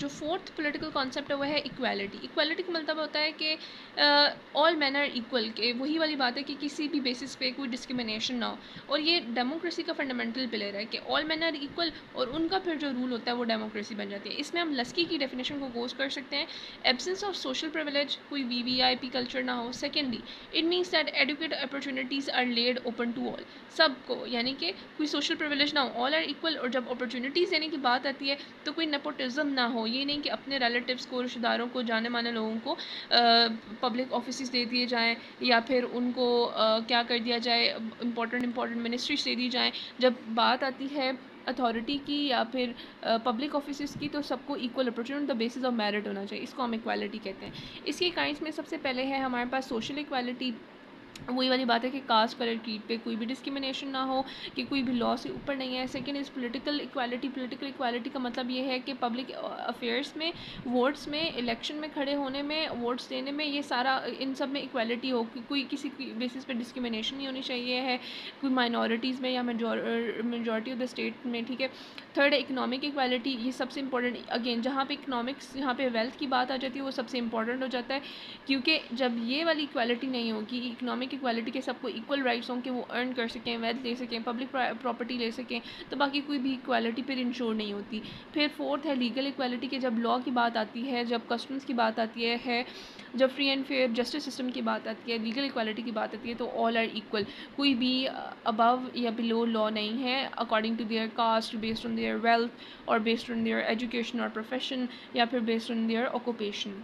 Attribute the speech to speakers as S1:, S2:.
S1: जो fourth political concept है वह है इक्वालिटी। इक्वालिटी का मतलब होता है कि ऑल मैन आर इक्वल, के वही वाली बात है कि किसी भी बेसिस पे कोई डिस्क्रिमिनेशन ना हो। और ये डेमोक्रेसी का फंडामेंटल पिलर है कि ऑल मैन आर इक्वल, और उनका फिर जो रूल होता है वो डेमोक्रेसी बन जाती है। इसमें हम लस्की की डेफिनेशन को गोज कर सकते हैं, एब्सेंस ऑफ सोशल प्रिविलेज, कोई वीवीआईपी कल्चर ना हो। Secondly, it means that educate opportunities are laid open to all, सबको, यानी कि कोई सोशल प्रिविलेज ना हो, ऑल आर इक्वल। और जब अपॉर्चुनिटीज़ देने की बात आती है तो कोई नेपोटिज्म ना हो, ये नहीं कि अपने रिलेटिव्स को, रिश्तेदारों को, जाने माने लोगों को पब्लिक ऑफिस दे दिए जाएँ, या फिर उनको क्या कर दिया जाए, इंपॉर्टेंट मिनिस्ट्रीज दे दी जाएँ। जब बात आती है अथॉरिटी की या फिर पब्लिक ऑफिस की, तो सबको equal opportunity on the basis of merit होना चाहिए। इसको हम इक्वालिटी कहते हैं। इसके काइंड्स में सबसे पहले है हमारे पास सोशल इक्वालिटी। वही वाली बात है कि कास्ट, कलर, क्रीड पे कोई भी डिस्क्रिमिनेशन ना हो, कि कोई भी लॉ से ऊपर नहीं है। Second is political equality. Political equality का मतलब ये है कि पब्लिक अफेयर्स में, वोट्स में, इलेक्शन में खड़े होने में, वोट्स देने में, ये सारा इन सब में इक्वालिटी हो, कि कोई किसी बेसिस पे डिस्क्रिमिनेशन नहीं होनी चाहिए है, कोई माइनॉरिटीज़ में या मेजॉरिटी ऑफ द स्टेट में, ठीक है। थर्ड है इकोनॉमिक इक्वालिटी। ये सबसे इंपॉर्टेंट, अगेन जहाँ पे इकोनॉमिक्स, यहाँ पे वेल्थ की बात आ जाती है, वो सबसे इंपॉर्टेंट हो जाता है, क्योंकि जब ये वाली इक्वालिटी नहीं होगी, इकोनॉमिक इक्वालिटी के सबको इक्वल राइट्स हों कि वो अर्न कर सकें, वेल्थ ले सकें, पब्लिक प्रॉपर्टी ले सकें, तो बाकी कोई भी इक्वालिटी फिर इंश्योर नहीं होती। फिर फोर्थ है लीगल इक्वालिटी, के जब लॉ की बात आती है, जब कस्टम्स की बात आती है, जब free and fair justice system की बात आती है, लीगल इक्वालिटी की बात आती है, तो ऑल आर इक्वल। कोई भी अबव या बिलो लॉ नहीं है, according to their caste, based on their wealth, और बेस्ड ऑन देयर एजुकेशन और प्रोफेशन, या फिर बेस्ड ऑन देयर ऑक्यूपेशन।